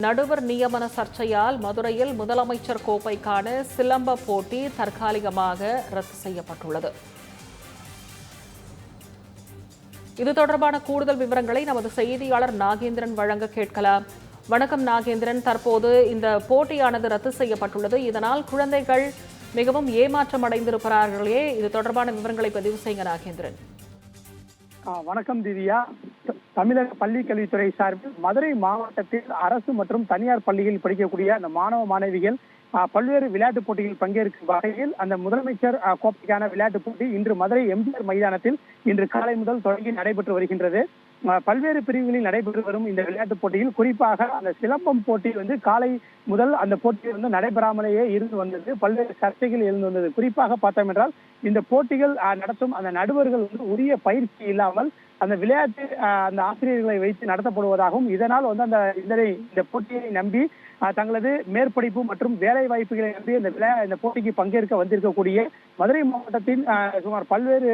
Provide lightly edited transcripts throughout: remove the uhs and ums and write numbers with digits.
நடுவர் நியமன சர்ச்சையால் மதுரையில் முதலமைச்சர் கோப்பைக்கான சிலம்ப போட்டி தற்காலிகமாக ரத்து செய்யப்பட்டுள்ளது. இது தொடர்பான கூடுதல் விவரங்களை நமது செய்தியாளர் நாகேந்திரன் வழங்க கேட்கலாம். வணக்கம் நாகேந்திரன், தற்போது இந்த போட்டியானது ரத்து செய்யப்பட்டுள்ளது. இதனால் குழந்தைகள் மிகவும் ஏமாற்றம் அடைந்திருக்கிறார்களே, இது தொடர்பான விவரங்களை பதிவு செய்யுங்க நாகேந்திரன். வணக்கம் திவ்யா. தமிழக பள்ளி கல்வித்துறை சார்பில் மதுரை மாவட்டத்தில் அரசு மற்றும் தனியார் பள்ளிகளில் படிக்கக்கூடிய அந்த மாணவ மாணவிகள் பல்வேறு விளையாட்டுப் போட்டிகளில் பங்கேற்கும் வகையில் அந்த முதலமைச்சர் கோப்பைக்கான விளையாட்டுப் போட்டி இன்று மதுரை எம்ஜிஆர் மைதானத்தில் இன்று காலை முதல் தொடங்கி நடைபெற்று வருகின்றது. பல்வேறு பிரிவுகளில் நடைபெற்று வரும் இந்த விளையாட்டுப் போட்டியில் குறிப்பாக அந்த சிலம்பம் போட்டி காலை முதல் அந்த போட்டி நடைபெறாமலேயே இருந்து வந்தது. பல்வேறு சர்ச்சைகள் எழுந்து வந்தது. குறிப்பாக பார்த்தோம் என்றால் இந்த போட்டிகள் நடத்தும் அந்த நடுவர்கள் உரிய பயிற்சி இல்லாமல் அந்த விளையாட்டு அந்த ஆசிரியர்களை வைத்து நடத்தப்படுவதாகவும் இதனால் இந்த போட்டியை நம்பி தங்களது மேற்படிப்பு மற்றும் வேலை வாய்ப்புகளை நம்பி இந்த போட்டிக்கு பங்கேற்க வந்திருக்கக்கூடிய மதுரை மாவட்டத்தின் சுமார் பல்வேறு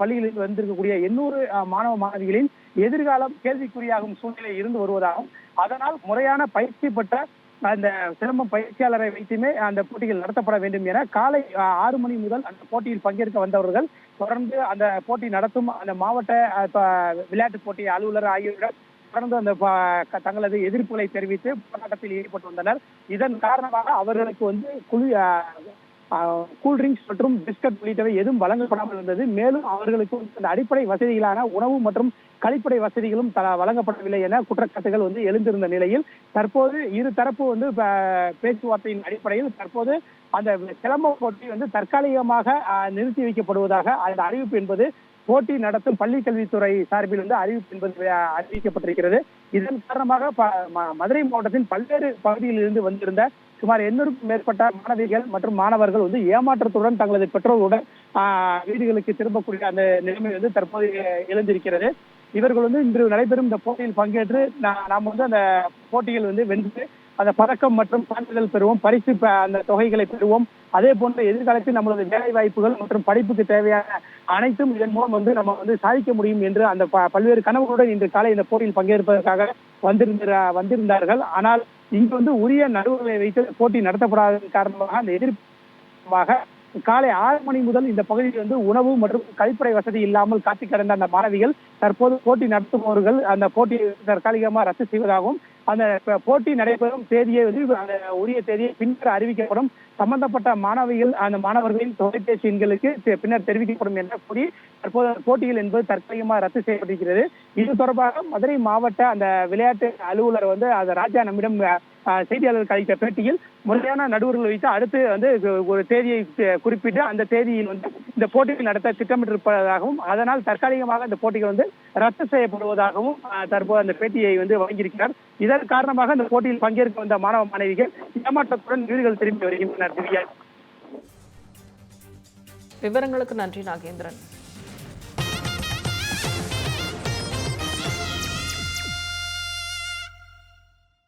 பள்ளிகளில் வந்திருக்கக்கூடிய 800 மாணவ மாணவிகளின் எதிர்காலம் கேள்விக்குறியாகும் சூழ்நிலை இருந்து வருவதாகவும் அதனால் முறையான பயிற்சி பெற்ற அந்த சிலம்பம் பயிற்சியாளரை வைத்துமே அந்த போட்டிகள் நடத்தப்பட வேண்டும் என காலை 6 மணி முதல் அந்த போட்டியில் பங்கேற்க வந்தவர்கள் தொடர்ந்து அந்த போட்டி நடத்தும் அந்த மாவட்ட விளையாட்டு போட்டி அலுவலர் ஆகியோருடன் தொடர்ந்து அந்த தங்களது எதிர்ப்புகளை தெரிவித்து போராட்டத்தில் ஈடுபட்டு வந்தனர். இதன் காரணமாக அவர்களுக்கு கூல்ட்ரிங்க்ஸ் மற்றும் பிஸ்கட் உள்ளிட்டவை எதுவும் வழங்கப்படாமல் இருந்தது. மேலும் அவர்களுக்கு அந்த அடிப்படை வசதிகளான உணவு மற்றும் கழிப்படை வசதிகளும் வழங்கப்படவில்லை என குற்றச்சாட்டுகள் எழுந்திருந்த நிலையில் தற்போது இரு தரப்பு பேச்சுவார்த்தையின் அடிப்படையில் தற்போது அந்த சிலம்ப போட்டி தற்காலிகமாக நிறுத்தி வைக்கப்படுவதாக அந்த அறிவிப்பு என்பது போட்டி நடத்தும் பள்ளி கல்வித்துறை சார்பில் அறிவிப்பு என்பது அறிவிக்கப்பட்டிருக்கிறது. இதன் காரணமாக மதுரை மாவட்டத்தின் பல்வேறு பகுதியில் இருந்து வந்திருந்த சுமார் 800க்கும் மேற்பட்ட மாணவிகள் மற்றும் மாணவர்கள் ஏமாற்றத்துடன் தங்களது பெற்றோருடன் வீடுகளுக்கு திரும்பக்கூடிய அந்த நிலைமை தற்போது எழுந்திருக்கிறது. இவர்கள் இன்று நடைபெறும் இந்த போட்டியில் பங்கேற்று நாம் அந்த போட்டிகள் வென்று அந்த பதக்கம் மற்றும் சான்றிதழ் பெறுவோம், பரிசு அந்த தொகைகளை பெறுவோம். அதே போன்ற எதிர்காலத்தில் நம்மளது வேலை வாய்ப்புகள் மற்றும் படிப்புக்கு தேவையான அனைத்தும் இதன் மூலம் நம்ம சாதிக்க முடியும் என்று அந்த பல்வேறு கனவுகளுடன் இன்று காலை இந்த போட்டியில் பங்கேற்பதற்காக வந்திருந்தார்கள். ஆனால் இங்கு உரிய நடுவர்களை வைத்து போட்டி நடத்தப்படாததன் காரணமாக அந்த எதிர்ப்பாக காலை 6 மணி முதல் இந்த பகுதியில் உணவு மற்றும் கழிப்பறை வசதி இல்லாமல் காத்து கிடந்த அந்த மாணவிகள் தற்போது போட்டி நடத்துபவர்கள் அந்த போட்டியை தற்காலிகமாக ரத்து செய்வதாகவும் அந்த போட்டி நடைபெறும் தேதியை அந்த உரிய தேதியை பின்னர் அறிவிக்கப்படும், சம்பந்தப்பட்ட அந்த மாணவர்களின் தொலைபேசி எண்களுக்கு பின்னர் தெரிவிக்கப்படும் என்ற கூறி தற்போது போட்டிகள் என்பது தற்காலிகமாக ரத்து செய்யப்பட்டிருக்கிறது. இது தொடர்பாக மதுரை மாவட்ட அந்த விளையாட்டு அலுவலர் அந்த ராஜா நம்மிடம் செய்தியாளர்கள் அளித்த பேட்டியில் முறையான நடுவர்கள் வைத்து அடுத்து ஒரு தேதியை குறிப்பிட்டு அந்த தேதியில் இந்த போட்டிகள் நடத்த திட்டமிட்டிருப்பதாகவும் அதனால் தற்காலிகமாக இந்த போட்டிகள் ரத்து செய்யப்படுவதாகவும் தற்போது அந்த பேட்டியை வழங்கியிருக்கிறார். இதன் காரணமாக இந்த போட்டியில் பங்கேற்க வந்த மாணவ மாணவிகள் ஏமாற்றத்துடன் வீடுகள் திரும்பி வருகின்றனர். விவரங்களுக்கு நன்றி நாகேந்திரன்.